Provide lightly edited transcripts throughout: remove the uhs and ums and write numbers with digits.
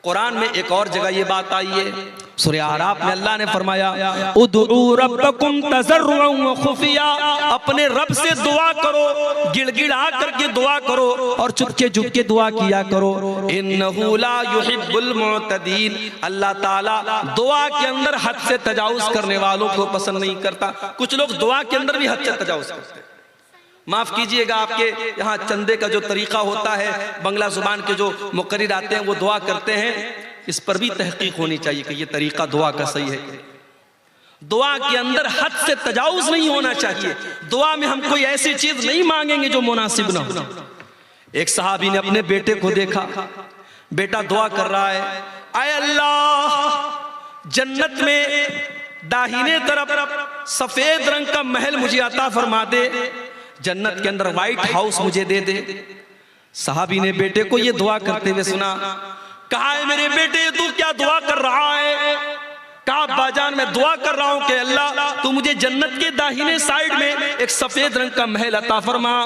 कुरान में एक और जगह ये बात आई है, सूरह आराफ में अल्लाह ने फरमाया उदू रब्बकुम तज़र्रुअन व खुफिया, अपने रब से दुआ करो, गिड़गिड़ा करके दुआ करो और चुपके चुपके दुआ किया करो। इन्नहु ला युहिब्बुल मुअतदीन, अल्लाह ताला दुआ के अंदर हद से तजावुज करने वालों को पसंद नहीं करता। कुछ लोग दुआ के अंदर भी हद से तजावुज करते हैं। माफ कीजिएगा, आपके यहाँ चंदे का जो तरीका होता है, बंगला जुबान के जो मुकर्रिर आते हैं वो दुआ करते हैं, इस पर भी तहकीक होनी चाहिए कि ये तरीका दुआ का सही है। दुआ के अंदर हद से तजावुज नहीं होना चाहिए। दुआ में हम कोई ऐसी चीज नहीं मांगेंगे जो मुनासिब ना हो। एक सहाबी ने अपने बेटे को देखा, बेटा दुआ कर रहा है, आय अल्लाह जन्नत में दाहिने तरफ सफेद रंग का महल मुझे अता फरमा दे, जन्नत के अंदर व्हाइट हाउस मुझे दे दे। सहाबी ने बेटे को ये दुआ करते हुए सुना, कहा है मेरे बेटे तू क्या दुआ कर रहा है? कहा बाजान मैं दुआ कर रहा हूं कि अल्लाह तू मुझे जन्नत के दाहिने साइड में एक सफेद रंग का महल अता फरमा।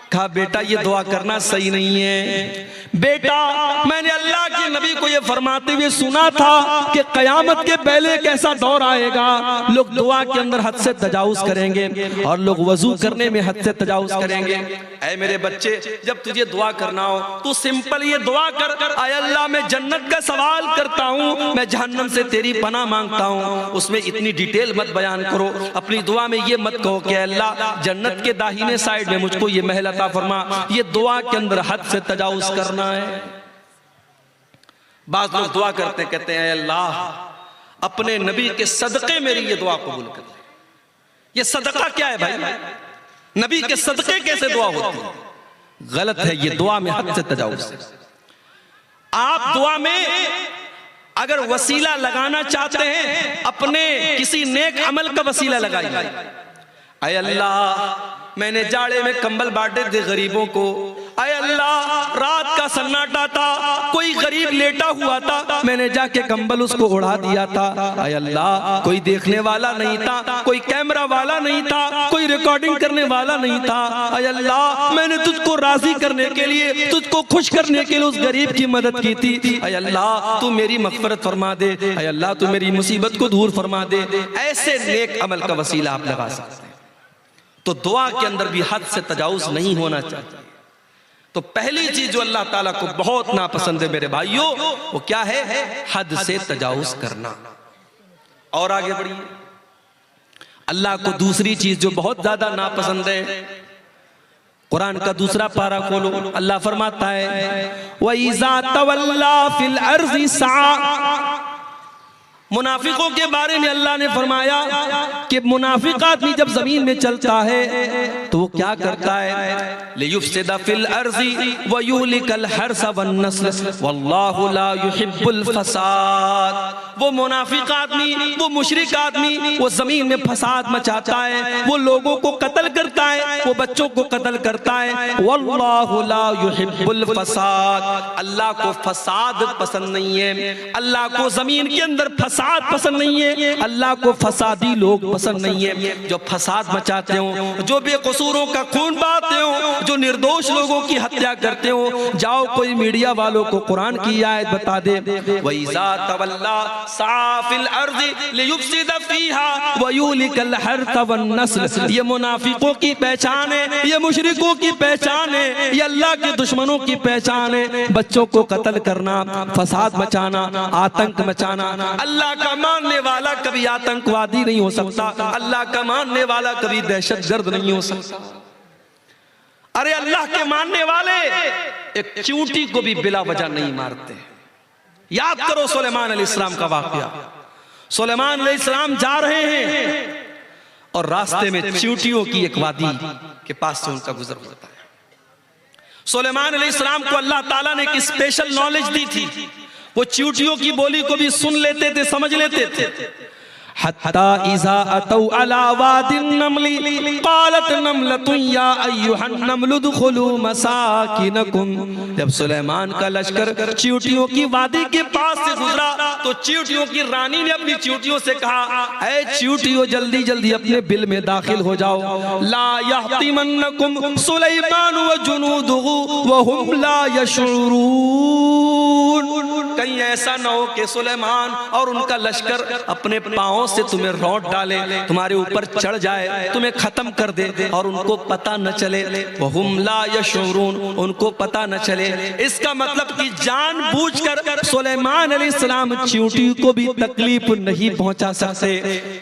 कहा बेटा ये दुआ करना सही नहीं है बेटा, मैंने अल्लाह के नबी को ये फरमाते हुए सुना था कि कयामत के पहले एक ऐसा दौर आएगा, लोग दुआ के अंदर हद से तजावुज करेंगे और लोग वजू करने में हद से तजावुज करेंगे। ऐ मेरे बच्चे, जब तुझे दुआ करना हो तू सिंपल ये दुआ कर, आय अल्लाह मैं जन्नत का सवाल करता हूँ, मैं जहन्नम से तेरी पनाह मांगता हूँ। उसमें इतनी डिटेल मत बयान करो, अपनी दुआ में ये मत कहो कि अल्लाह जन्नत के दाहिने साइड में मुझको ये महल अता फरमा। ये दुआ के अंदर हद से तजावुज करना है। बाज़ लोग दुआ करते कहते हैं अल्लाह अपने नबी के सदक़े मेरी ये दुआ कबूल कर ले। ये सदका क्या है भाई? नबी के सदक़े कैसे दुआ होती है? गलत है, ये दुआ में हद से तजावुज है। आप दुआ में अगर वसीला लगाना चाहते हैं, अपने किसी नेक अमल का वसीला लगाइए। आय अल्लाह मैंने जाड़े में कंबल बांटे थे गरीबों को, आय अल्लाह रात का सन्नाटा था, कोई गरीब लेटा हुआ था, मैंने जाके कंबल उसको उड़ा दिया था। आय अल्लाह कोई देखने वाला नहीं था, कोई कैमरा वाला नहीं था, कोई रिकॉर्डिंग करने वाला नहीं था। आय अल्लाह मैंने तुझको राजी करने के लिए, तुझको खुश करने के लिए उस गरीब की मदद की थी। आय अल्लाह तू मेरी मग़फ़िरत फरमा दे, आय अल्लाह तू मेरी मुसीबत को दूर फरमा दे। ऐसे नेक अमल का वसीला आप लगा सकते हैं। तो दुआ के अंदर भी हद से तजावुज नहीं होना चाहिए। तो पहली चीज जो अल्लाह ताला को बहुत नापसंद है मेरे भाइयों, वो क्या है? हद से तजावुज करना। और आगे बढ़िए, अल्लाह को दूसरी चीज जो बहुत ज्यादा नापसंद है, कुरान का दूसरा पारा खोलो, अल्लाह फरमाता है वइज़ा तवल्ला फिल अर्ज़ि सआ। मुनाफिकों के बारे में अल्लाह ने फरमाया कि मुनाफिक आदमी जब जमीन में चलता है तो वो क्या करता है? लियुफ़सिदा फिल अर्ज़ि व युहलिकल हर्स वन नस्ल वल्लाहु ला युहिब्बुल फसाद। वो मुनाफिक आदमी, वो मुशरिक आदमी, वो जमीन में फसाद मचाता है, वो लोगों को कत्ल करता है, वो बच्चों को कत्ल करता है। वल्लाहु ला युहिब्बुल फसाद, अल्लाह को फसाद पसंद नहीं है, अल्लाह को जमीन के अंदर फसाद पसंद नहीं है, अल्लाह को फसादी लोग पसंद नहीं है। जो फसाद मचाते हो, जो बेकसूरों का खून बहाते हो, जो निर्दोष लोगों की हत्या करते हो। जाओ कोई मीडिया वालों को कुरान की आयत बता दे, वइज़ा तवल्ला साफिल अर्ज़ि लियुफ़सिदा फ़ीहा व युहलिकल हर्स वन नस्ल। ये मुनाफिकों की पहचान है, ये मुशरिकों की पहचान है, ये अल्लाह के दुश्मनों की पहचान है। बच्चों को कत्ल करना, फसाद मचाना, आतंक मचाना। अल्लाह का मानने वाला कभी आतंकवादी नहीं हो सकता, अल्लाह का मानने वाला कभी दहशतगर्द नहीं हो सकता। अरे अल्लाह के मानने वाले एक चींटी को भी बिला वजह नहीं मारते। याद करो सुलेमान अलैहिस्सलाम का वाकया। सुलेमान अलैहिस्सलाम जा रहे हैं और रास्ते में चींटियों की एक वादी के पास से उनका गुजर होता है। सुलेमान अलैहिस्सलाम को अल्लाह ताला ने एक स्पेशल नॉलेज दी थी, वो चींटियों की बोली को भी सुन लेते थे, समझ लेते थे। हत्ता इज़ा अतौ अला वादिन नमली क़ालत नमलतुन या अय्युहन नमलु उदखुलू मसाकिनकुम। जब सुलेमान का लश्कर चींटियों की वादी के पास से गुजरा तो चींटियों की रानी ने अपनी चींटियों से कहा, ऐ चींटियों जल्दी जल्दी अपने बिल में दाखिल हो जाओ। ला यहतिमन्नकुम सुलेमान व जुनूदुहु व हुम ला यशऊरून। कहीं ऐसा न हो कि सुलेमान और उनका लश्कर अपने पांवों से तुम्हें रौंद डाले, तुम्हारे ऊपर चढ़ जाए, तुम्हें खत्म कर दे और उनको पता न चले। वहुम ला यशऊरून, उनको पता न चले। इसका मतलब कि जानबूझकर सुलेमान अलैहिस्सलाम चींटी को भी तकलीफ नहीं पहुंचा सकते।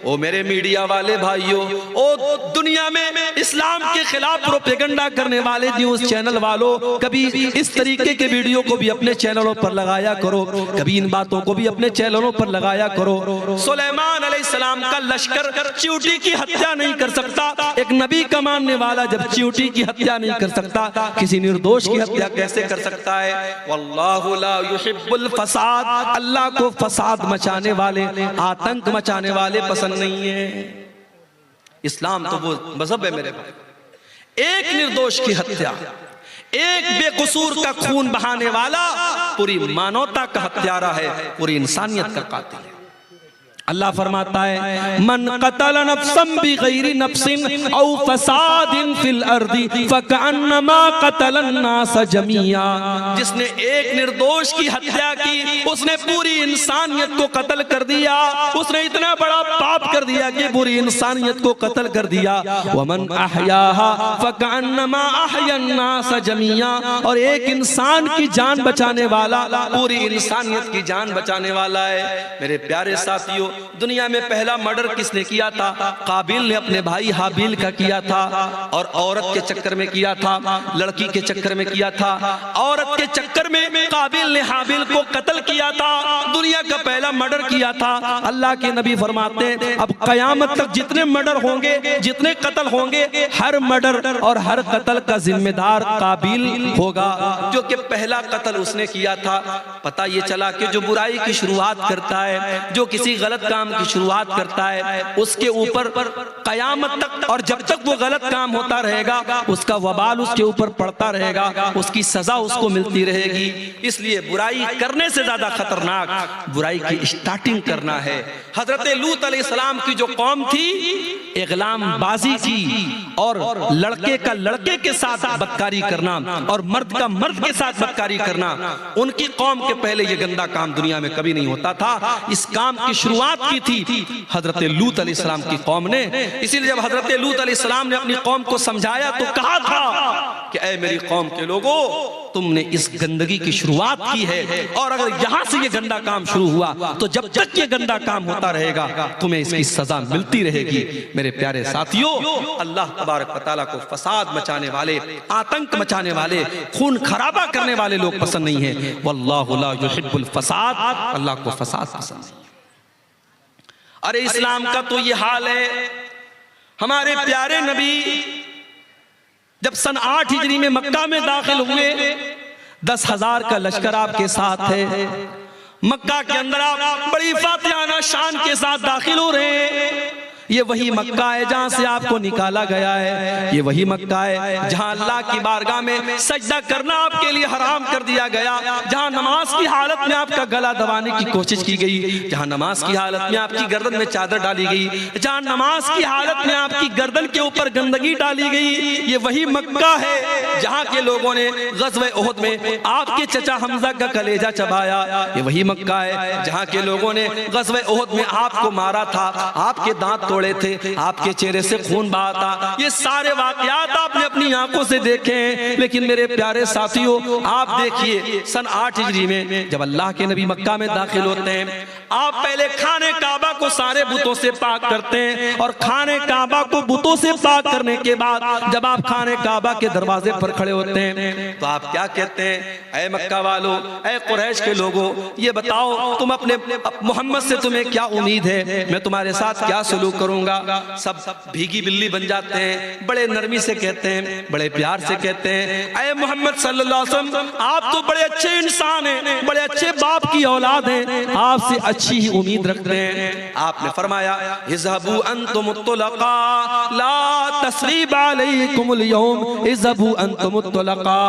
ओ मेरे मीडिया वाले भाइयों, ओ दुनिया में इस्लाम के खिलाफ प्रोपेगेंडा करने वाले न्यूज चैनल वालों, कभी इस तरीके के वीडियो को भी अपने चैनलों पर लगाया करो, कभी इन बातों को भी अपने चैनलों पर लगाया करो। सुलेमान अलैहिस्सलाम का लश्कर चींटी की हत्या नहीं कर सकता। एक नबी का मानने वाला जब चींटी की हत्या नहीं कर सकता, किसी निर्दोष की हत्या कैसे कर सकता है? वल्लाहु ला युहिब्बुल फसाद, अल्लाह को फसाद मचाने वाले, आतंक मचाने वाले पसंद नहीं है। इस्लाम तो वो मजहब है मेरे भाई, एक निर्दोष की हत्या, एक बेकसूर का खून बहाने वाला पूरी मानवता का हत्यारा है, पूरी इंसानियत का कातिल है। अल्लाह फरमाता है मन कतल नफ्सन बिगैरि नफ्सिन औ फसादिन फिल अर्दी फकअन्नमा कतल अन्नास जमीआ, जिसने एक निर्दोष की हत्या की उसने पूरी इंसानियत को कत्ल कर दिया, उसने इतना बड़ा पाप कर दिया कि पूरी इंसानियत को कत्ल कर दिया। वमन अहयाहा फकअन्नमा अहया अन्नास जमीआ, और एक इंसान की जान बचाने वाला पूरी इंसानियत की जान बचाने वाला है। मेरे प्यारे साथियों, दुनिया में पहला मर्डर किसने किया था? काबिल ने अपने भाई हाबिल का किया था, और औरत के चक्कर में किया था, लड़की के चक्कर में किया था। औरत के चक्कर में काबिल ने हाबिल को कत्ल किया था, दुनिया का पहला मर्डर किया था। अल्लाह के नबी फरमाते हैं अब कयामत तक जितने मर्डर होंगे, जितने कत्ल होंगे, हर मर्डर और हर कत्ल का जिम्मेदार काबिल होगा, जो कि पहला कत्ल उसने किया था। पता ये चला कि जो बुराई की शुरुआत करता है, जो किसी गलत काम की शुरुआत करता है, उसके ऊपर कयामत तक और जब तक वो गलत काम होता रहेगा उसका वबाल उसके ऊपर पड़ता रहेगा, उसकी सजा उसको मिलती रहेगी। इसलिए बुराई करने से ज्यादा खतरनाक बुराई की स्टार्टिंग करना है। हजरत लूत अलैहिस्सलाम की जो कौम थी, इगलाम बाजी की और लड़के का लड़के के साथ बदकारी करना और मर्द का मर्द के साथ बदकारी करना, उनकी कौम के पहले ये गंदा काम दुनिया में कभी नहीं होता था। इस काम की शुरुआत की थी हजरत लूत अलैहिस्सलाम की कौम ने। इसीलिए जब हजरत लूत अलैहिस्सलाम ने अपनी कौम को समझाया तो कहा था कि ऐ मेरी कौम के लोगों, तुमने इस गंदगी की शुरुआत की है, और अगर यहां से ये गंदा काम शुरू हुआ तो जब तक ये गंदा काम होता रहेगा तुम्हें इसकी सजा मिलती रहेगी। मेरे प्यारे साथियों, अल्लाह तबारक व तआला को फसाद मचाने वाले, आतंक मचाने वाले, खून खराबा करने वाले लोग पसंद नहीं है। वल्लाहु ला युहिब्बुल फसाद, अल्लाह को फसाद पसंद नहीं। अरे इस्लाम का तो ये हाल है। हमारे प्यारे नबी जब सन 8 हिजरी में मक्का में दाखिल हुए, 10,000 का लश्कर आपके साथ है। मक्का के अंदर आप बड़ी फातिहाना शान के साथ दाखिल हो रहे हैं। ये वही मक्का है जहां से आपको निकाला गया है, ये वही मक्का है जहां अल्लाह की बारगाह में सजदा करना आपके लिए हराम कर दिया गया, जहां नमाज की हालत में आपका गला दबाने की कोशिश की गई, जहां नमाज की हालत में आपकी गर्दन में चादर डाली गई, जहां नमाज की हालत में आपकी गर्दन के ऊपर गंदगी डाली गई। ये वही मक्का है जहां के लोगों ने ग़ज़वे उहद में आपके चचा हमजा का कलेजा चबाया। ये वही मक्का है जहां के लोगों ने ग़ज़वे उहद में आपको मारा था, आपके दांत तोड़े थे, आपके चेहरे से खून बहा था। ये सारे वाकयात आपने अपनी आंखों से देखे हैं। लेकिन मेरे प्यारे साथियों, आप देखिए सन 8 हिजरी में जब अल्लाह के नबी मक्का में दाखिल होते हैं, आप पहले खाने काबा को सारे बुतों से पाक करते हैं, और खाने काबा को बुतों से पाक करने के बाद जब आप खाने काबा के दरवाजे पर खड़े होते हैं तो आप क्या कहते हैं? ऐ मक्का वालों, ऐ कुरैश के लोगों, ये बताओ तुम अपने मोहम्मद से तुम्हें क्या उम्मीद है? मैं तुम्हारे साथ क्या सलूक करूंगा? सब भीगी बिल्ली बन जाते हैं, बड़े नरमी से कहते हैं, बड़े प्यार से कहते हैं, ऐ मोहम्मद सल्लल्लाहु अलैहि वसल्लम, आप तो बड़े अच्छे इंसान हैं, बड़े अच्छे बाप की औलाद हैं, आपसे अच्छी ही उम्मीद रखते हैं। आपने फरमाया इज़हबू अंतुम तुलका ला तस्रीब अलैकुमुल यौम इज़हबू अंतुम तुलका।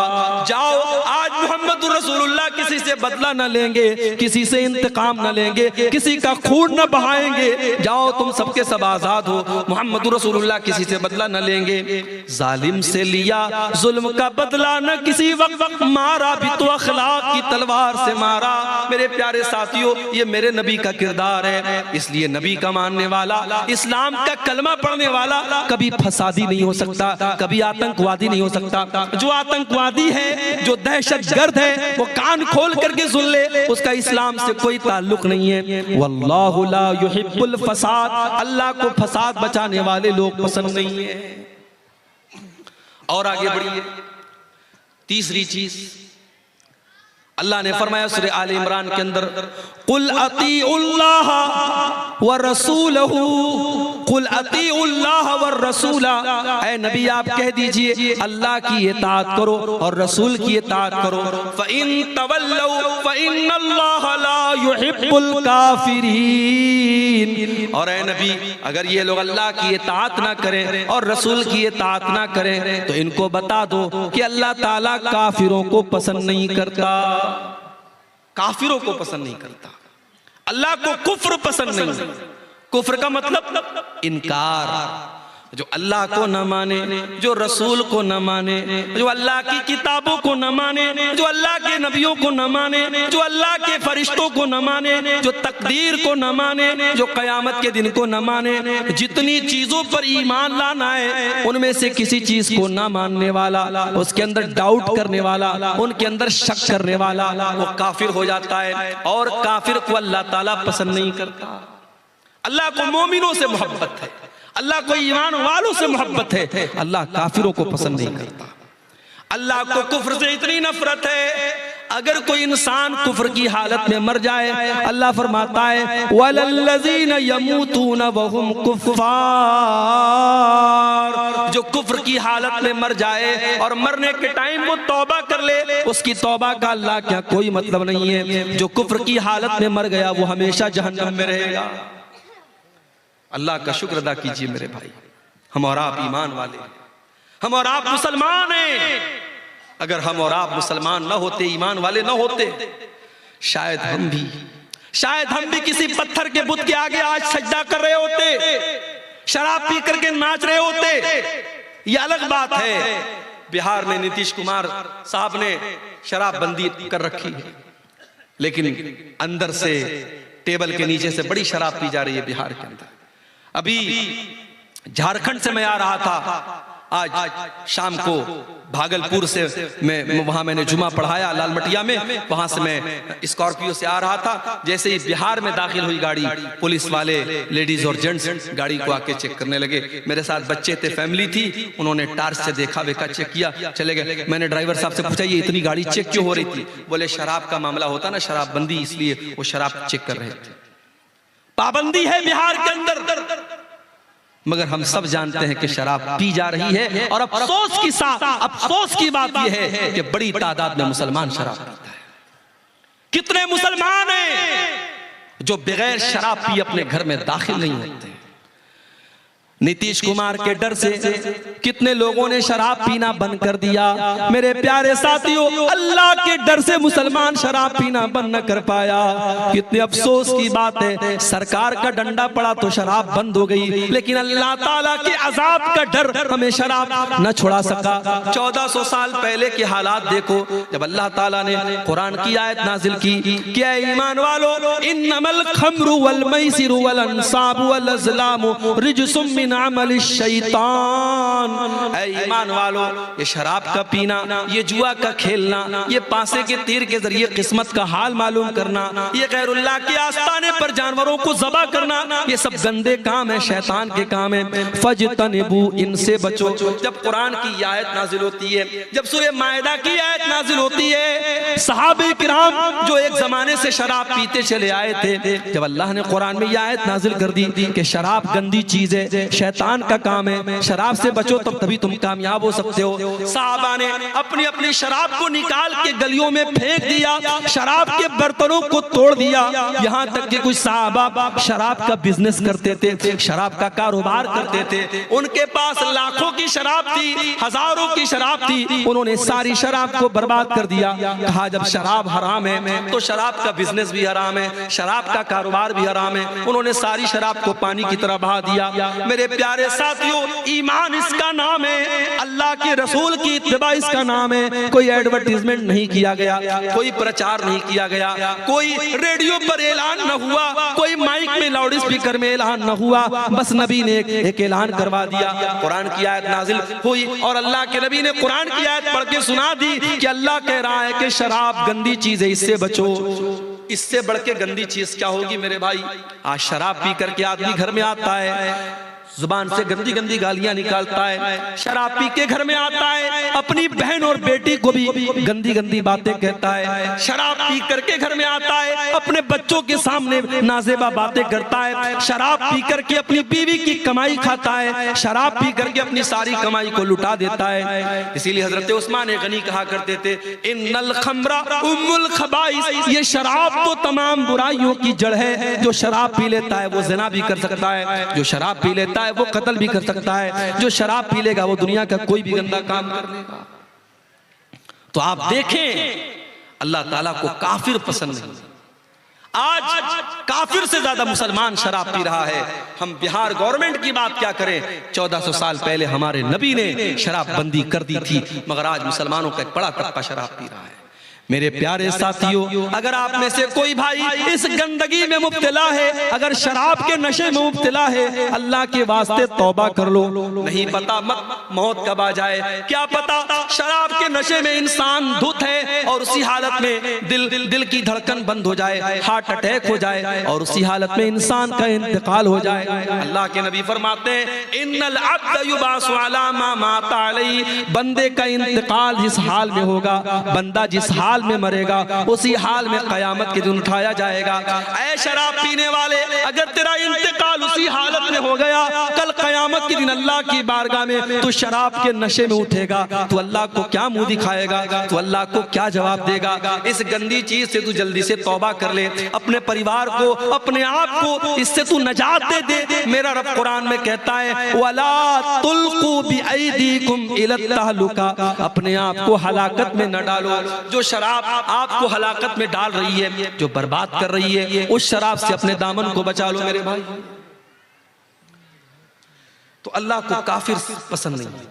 जाओ, आज मोहम्मद रसूलुल्लाह किसी से बदला न लेंगे, किसी से इंतकाम न लेंगे, किसी का खून न बहाएंगे। जाओ, तुम सबके सब आजाद हो। मोहम्मद रसूलुल्लाह किसी से बदला न लेंगे। जालिम से लिया जुल्म का बदला न किसी वक्त, मारा भी तो अखलाक की तलवार से मारा। मेरे प्यारे साथियों, ये मेरे नबी का किरदार है। इसलिए नबी का मानने वाला, इस्लाम का कलमा पढ़ने वाला कभी फसादी नहीं हो सकता, कभी आतंकवादी नहीं हो सकता। जो आतंकवादी है, जो दहशतगर्द है, वो कान खोल करके सुन ले, उसका इस्लाम से कोई ताल्लुक नहीं है। वल्लाहु ला युहिब्बुल फसाद, अल्लाह को फसाद बचाने वाले लोग पसंद नहीं है। और आगे बढ़िए, तीसरी चीज अल्लाह ने फरमाया सूरह आले इमरान के अंदर, कुल अतीउल्लाह व रसूलहू, कुल अतीउल्लाह व रसूला। ऐ नबी, आप कह दीजिए अल्लाह की इताअत करो और रसूल की इताअत करो। फ़इन तवल्लौ फ़इन्नल्लाह ला युहिब्बुल काफिरीन। और ऐ नबी, अगर ये लोग अल्लाह की इताअत ना करें और रसूल की इताअत ना करें तो इनको बता दो कि अल्लाह ताला काफिरों को पसंद नहीं करता। काफिरों को पसंद नहीं करता, अल्लाह को कुफ्र पसंद नहीं। कुफ्र का मतलब इनकार। जो अल्लाह को न माने, जो रसूल को न माने, जो अल्लाह की किताबों को न माने, जो अल्लाह के नबियों को न माने, जो अल्लाह के फरिश्तों को न माने, जो तकदीर को न माने, जो कयामत के दिन को न माने, जितनी चीजों पर ईमान लाना है उनमें से किसी चीज को न मानने वाला, उसके अंदर डाउट करने वाला, उनके अंदर शक करने वाला, वो काफिर हो जाता है। और काफिर को अल्लाह ताला पसंद नहीं करता। अल्लाह को मोमिनों से मोहब्बत है, अल्लाह को ईमान वालों से मोहब्बत है, अल्लाह काफिरों को पसंद नहीं करता। अल्लाह को कुफ्र से इतनी नफरत है, अगर कोई इंसान कुफ्र की हालत में मर जाए, अल्लाह फरमाता है वलल्लज़ीना यमूतूना वहुम कुफ़ार। जो कुफ्र की हालत में मर जाए और मरने के टाइम वो तौबा कर ले, उसकी तौबा का अल्लाह क्या कोई मतलब नहीं है। जो कुफ्र की हालत में मर गया वो हमेशा जहन्नम में रहेगा। अल्लाह का शुक्र अदा कीजिए मेरे भाई, हम और आप ईमान वाले, हम और आप मुसलमान हैं। अगर हम और आप मुसलमान न होते, ईमान वाले न होते, शायद हम भी किसी पत्थर के बुत के आगे आज सजदा कर रहे होते, शराब पी करके नाच रहे होते। यह अलग बात है, बिहार में नीतीश कुमार साहब ने शराब बंदी कर रखी है, लेकिन अंदर से टेबल के नीचे से बड़ी शराब पी जा रही है बिहार के अंदर। अभी झारखंड से मैं आ रहा था, आज शाम को भागलपुर से वहां मैंने जुमा पढ़ाया लालमटिया में, वहां से मैं स्कॉर्पियो से आ रहा था। जैसे ही बिहार में दाखिल हुई गाड़ी, पुलिस वाले लेडीज और जेंट्स गाड़ी को आके चेक करने लगे। मेरे साथ बच्चे थे, फैमिली थी, उन्होंने टार्च से देखा वेखा, चेक किया, चले गए। मैंने ड्राइवर साहब से पूछा ये इतनी गाड़ी चेक क्यों हो रही थी? बोले शराब का मामला होता ना, शराब बंदी, इसलिए वो शराब चेक कर रहे थे। पाबंदी है बिहार के अंदर, मगर हम सब जानते हैं कि शराब पी जा रही है। और अफसोस की बात यह है कि बड़ी तादाद में मुसलमान शराब पीता है। कितने मुसलमान हैं जो बगैर शराब पिए अपने घर में दाखिल नहीं होते? नीतीश कुमार के डर से कितने लोगों ने शराब पीना बंद कर दिया। मेरे प्यारे साथियों, अल्लाह के डर से मुसलमान शराब पीना बंद न कर पाया। कितने अफसोस की बात है, सरकार का डंडा पड़ा तो शराब बंद हो गई, लेकिन अल्लाह ताला के अजाब का डर हमें शराब न छुड़ा सका। 1400 साल पहले के हालात देखो, जब अल्लाह ताला ने कुरान की आयत नाजिल की, क्या ईमान वालो, इन्नमल खम्रु वल मैसिरु वल अंसाबु वल अज़लामु रिजसुम मिन अमल शैतान। ऐ ईमान वालो, ये शराब का पीना, ये जुआ का खेलना, ये पासे के तीर के जरिए किस्मत का हाल मालूम करना, ये गैरुल्लाह के आस्ताने पर जानवरों को ज़बा करना, ये सब गंदे काम है, शैतान के काम है। फजतनिबू, इनसे बचो। जब कुरान की आयत नाजिल होती है, जब सूरह मायदा की आयत नाजिल होती है, सहाबे किराम जो एक जमाने से शराब पीते चले आए थे, जब अल्लाह ने कुरान में यह आयत नाजिल कर दी कि शराब गंदी चीज है, शैतान का काम है, शराब से बचो बचो तब तभी तुम कामयाब हो सकते हो। साहबा ने अपनी अपनी शराब को निकाल के गलियों में फेंक दिया, शराब के बर्तनों को तोड़ दिया। यहाँ तक कि कुछ साहबा शराब का बिजनेस करते थे, शराब का कारोबार करते थे, उनके पास लाखों की शराब थी, हजारों की शराब थी, उन्होंने सारी शराब को बर्बाद कर दिया। कहा जब शराब हराम है तो शराब का बिजनेस भी हराम है, शराब का कारोबार भी हराम है। उन्होंने सारी शराब को पानी की तरह बहा दिया। मेरे प्यारे साथियों, ईमान इसका नाम है, अल्लाह के रसूल की इत्तिबा इसका नाम है। कोई एडवर्टाइजमेंट नहीं किया गया, कोई प्रचार नहीं किया गया, कोई रेडियो पर ऐलान न हुआ, कोई माइक में लाउड स्पीकर में ऐलान न हुआ, बस नबी ने एक ऐलान करवा दिया। कुरान की आयत नाजिल हुई और अल्लाह के नबी ने कुरान की आयत पढ़ के सुना दी कि अल्लाह कह रहा है कि शराब गंदी चीज है, इससे बचो। इससे बढ़ के गंदी चीज क्या होगी मेरे भाई? आज शराब पी करके आदमी घर में आता है, जुबान से गंदी गंदी गालियां निकालता है, शराब पी के घर में आता है, अपनी बहन और बेटी को भी गंदी गंदी बातें कहता है, शराब पी करके घर में आता है, अपने बच्चों के सामने नाजेबा बातें करता है, शराब पी करके अपनी बीवी की कमाई खाता है, शराब पी करके अपनी सारी कमाई को लुटा देता है। इसीलिए हजरत उस्मान गनी कहा करते थे, इन्नल खमरा उम्मुल खबाइस, ये शराब तो तमाम बुराइयों की जड़ है। जो शराब पी लेता है वो ज़िना भी कर सकता है, जो शराब पी लेता है वो कत्ल भी कर सकता है, जो शराब पी लेगा वो दुनिया का कोई भी गंदा काम कर लेगा। तो आप देखें, अल्लाह ताला को काफिर पसंद नहीं। आज काफिर से ज्यादा मुसलमान शराब पी रहा है। हम बिहार गवर्नमेंट की बात क्या करें, 1400 साल पहले हमारे नबी ने शराब बंदी कर दी थी, मगर आज मुसलमानों का एक बड़ा तबका शराब पी रहा है। मेरे प्यारे साथियों, अगर आप में से कोई भाई इस गंदगी में मुब्तला है, अगर शराब के नशे में मुब्तला है, अल्लाह के वास्ते तौबा कर लो। नहीं पता मौत कब आ जाए, क्या पता शराब के नशे में इंसान धुत है और उसी हालत में दिल की धड़कन बंद हो जाए, हार्ट अटैक हो जाए और उसी हालत में इंसान का इंतकाल हो जाए। अल्लाह के नबी फरमाते हैं, इन्नल अब्द युबासु अला मा माता अलैहि, बंदे का इंतकाल जिस हाल में होगा, बंदा जिस हाल में मरेगा उसी हाल में कयामत के दिन उठाया जाएगा। ऐ शराब पीने वाले, अगर तेरा इंतकाल उसी हालत में हो गया, कल कयामत के दिन अल्लाह की बारगाह में तू शराब के नशे में उठेगा, तो अल्लाह को क्या मुंह दिखाएगा, तो अल्लाह को क्या जवाब देगा? इस गंदी चीज से तू जल्दी से तौबा कर ले, अपने परिवार को, अपने आप को इससे तू नजात दे दे। मेरा रब कुरान में कहता है, वला तुल्कू बिअयदीकुम इला तहलुका, अपने आप को हलाकत में न डालो। जो शराब आपको हलाकत में डाल रही है, जो बर्बाद कर रही है, उस शराब से अपने दामन को बचा लो मेरे भाई। तो अल्लाह को काफिर पसंद नहीं है,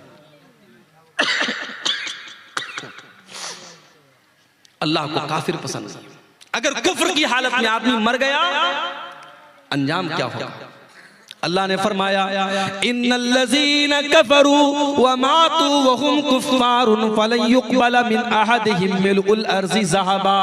अल्लाह को काफिर पसंद नहीं। अगर कुफ्र की हालत में आदमी मर गया, अंजाम क्या होगा? अल्लाह ने फरमाया, इन्नल्लज़ीना कफरू व मातू व हुम कुफ्फारुन फलन युक़बल मिन अहदिहिम मिलउल अर्ज़ि ज़हबा।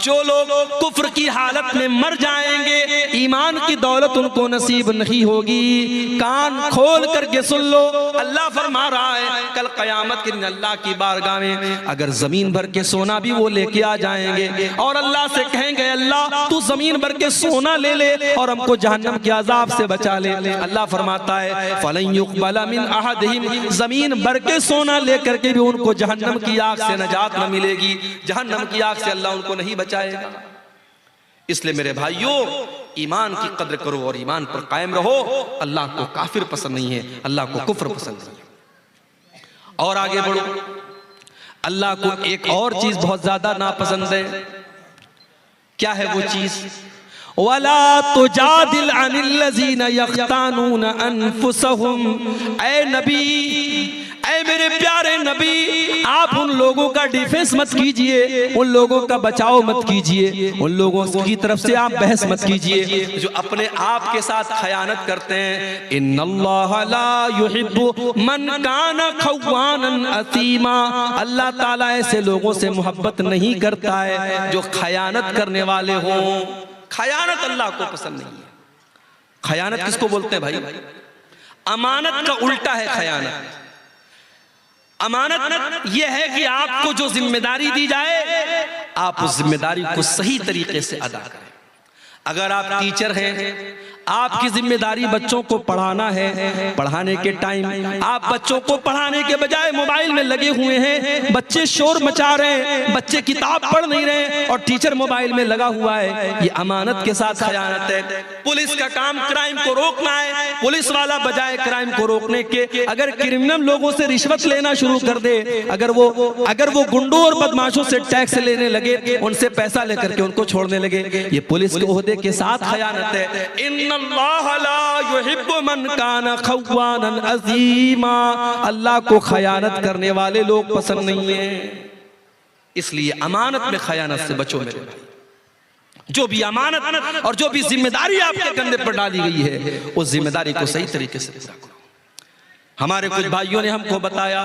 जो लोग कुफ्र की हालत में मर जाएंगे, ईमान की दौलत उनको नसीब नहीं होगी। कान खोल करके सुन लो, अल्लाह फरमा रहा है, कल क़यामत के दिन अल्लाह की बारगाह में अगर जमीन भर के सोना भी वो लेके आ जाएंगे और अल्लाह से कहेंगे, अल्लाह तू जमीन भर के सोना ले ले और हमको जहन्नम के अजाब से बचा ले। अल्लाह फरमाता है, फलन युक़बल मिन अहदिहिम, जमीन भर के सोना लेकर के भी उनको जहन्नम की आग से नजात न मिलेगी, जहन्नम की आग से अल्लाह उनको नहीं बचाएगा। इसलिए मेरे भाइयों, ईमान की कद्र करो और ईमान पर कायम रहो। अल्लाह को काफिर पसंद नहीं है, अल्लाह को कुफ्र पसंद नहीं है। और आगे बढ़ो, अल्लाह को एक और चीज बहुत ज्यादा नापसंद है। क्या है वो चीज? वला तुजादिल अनिल्लज़ीना यख्तानूना अनफुसहुम। ऐ नबी, ऐ मेरे प्यारे नबी, आप उन लोगों का डिफेंस मत कीजिए, उन लोगों का बचाव मत कीजिए, उन लोगों की तरफ से आप बहस मत कीजिए जो अपने आप के साथ खयानत करते हैं। इन्नल्लाह ला युहिब्बु मन काना खव्वानन असीमा। अल्लाह ताला ऐसे लोगों से मोहब्बत नहीं करता है जो खयानत करने वाले हों। खयानत अल्लाह को पसंद नहीं है। खयानत किसको बोलते हैं भाई? अमानत का उल्टा है खयानत। अमानत यह है कि आपको जो जिम्मेदारी दी जाए, आप उस जिम्मेदारी को सही तरीके से अदा करें। अगर आप टीचर हैं, आपकी जिम्मेदारी बच्चों को पढ़ाना है। पढ़ाने के टाइम आप बच्चों को पढ़ाने के बजाय मोबाइल में लगे हुए हैं। बच्चे शोर मचा रहे हैं, बच्चे किताब पढ़ नहीं रहे और टीचर मोबाइल में लगा हुआ है। ये अमानत के साथ खयानत है। पुलिस का काम क्राइम को रोकना है। पुलिस वाला बजाय क्राइम को रोकने के अगर क्रिमिनल लोगों से रिश्वत लेना शुरू कर दे, अगर वो गुंडों और बदमाशों से टैक्स लेने लगे, उनसे पैसा लेकर के उनको छोड़ने लगे, ये पुलिस के ओहदे के साथ खयानत है। इन्नल्लाह ला युहिब्बु मन काना खव्वानन अज़ीमा। अल्लाह को खयानत करने वाले लोग पसंद नहीं है। इसलिए अमानत में खयानत से बचो मेरे भाई। जो भी अमानत और जो भी जिम्मेदारी आपके कंधे पर डाली गई है, उस जिम्मेदारी को सही तरीके से पूरा करो। हमारे कुछ भाइयों ने हमको बताया,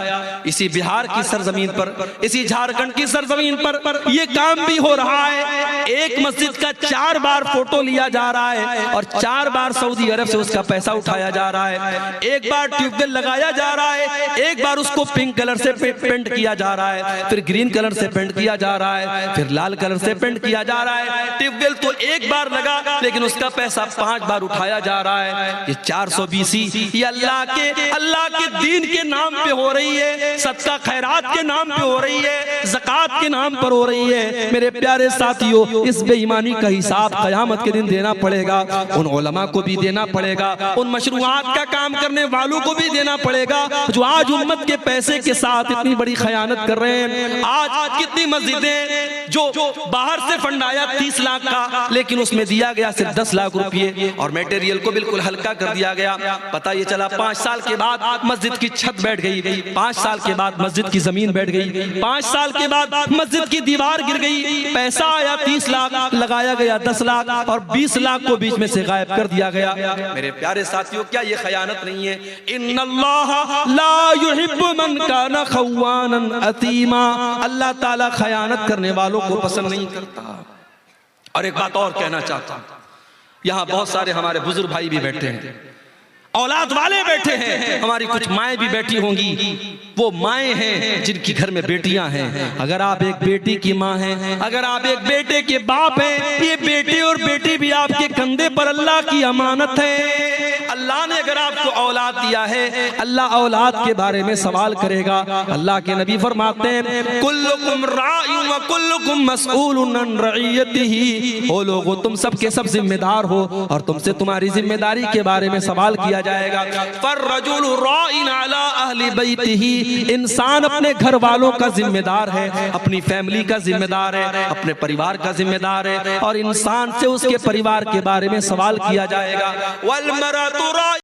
इसी बिहार की सरजमीन पर, इसी झारखंड की सरजमीन पर ये काम भी हो रहा है। एक मस्जिद का 4 बार फोटो लिया जा रहा है और 4 बार सऊदी अरब से उसका पैसा उठाया जा रहा है। एक बार ट्यूबवेल लगाया जा रहा है, एक बार उसको पिंक कलर से पेंट किया जा रहा है, फिर ग्रीन कलर से पेंट किया जा रहा है, फिर लाल कलर से पेंट किया जा रहा है। ट्यूबवेल तो एक बार लगा, लेकिन उसका पैसा 5 बार उठाया जा रहा है। ये 420 ये अल्लाह के दीन के नाम पे हो रही है, सदका खैरात के नाम पे हो रही है, ज़कात के नाम पर हो रही है। मेरे प्यारे साथियों, इस बेईमानी का हिसाब क़यामत के दिन देना पड़ेगा। उन उलमा को भी देना पड़ेगा, उन मशरूआत का काम करने वालों को भी देना पड़ेगा, जो आज उम्मत के पैसे के साथ इतनी बड़ी खयानत कर रहे हैं। आज कितनी मस्जिदें जो बाहर से फंड आया 30 लाख का, लेकिन उसमें दिया गया सिर्फ 10 लाख रुपये और मटेरियल को बिल्कुल हल्का कर दिया गया। पता ये चला 5 साल के बाद मस्जिद की छत बैठ गई, 5 साल के बाद मस्जिद की जमीन बैठ गई, 5 साल के बाद मस्जिद की दीवार गिर गई। पैसा आया 30 लाख, लगाया गया 10 लाख और 20 लाख को बीच में से गायब कर दिया गया। मेरे प्यारे साथियों, क्या ये खयानत नहीं है? इन्नल्लाह ला युहिब्बु मन काना खव्वानन अतीमा। अल्लाह ताला खयानत करने वालों को पसंद नहीं करता। और एक बात और कहना चाहता हूं, यहां बहुत सारे हमारे बुजुर्ग भाई भी बैठे हैं, औलाद वाले बैठे हैं, हमारी कुछ माएँ भी बैठी होंगी। वो माएँ हैं जिनकी घर में बेटियां हैं। अगर आप एक बेटी की माँ हैं, अगर आप एक बेटे के बाप हैं, ये बेटे और बेटी भी आपके कंधे पर अल्लाह की अमानत है। अल्लाह ने अगर आपको औलाद दिया है, अल्लाह औलाद के बारे में सवाल करेगा। अल्लाह के नबी फरमाते हैं, कुल्लुकुम राइउन व कुल्लुकुम मसऊलुन अन रइयतिही। ओ लोगों, तुम सब के सब जिम्मेदार हो और तुमसे तुम्हारी जिम्मेदारी के बारे में सवाल किया जाएगा। फर्रजुलु राइन अला अहली बैतिही। इंसान अपने घर वालों का जिम्मेदार है, अपनी फैमिली का जिम्मेदार है, अपने परिवार का जिम्मेदार है और इंसान से उसके परिवार के बारे में सवाल किया जाएगा। वल मरअतु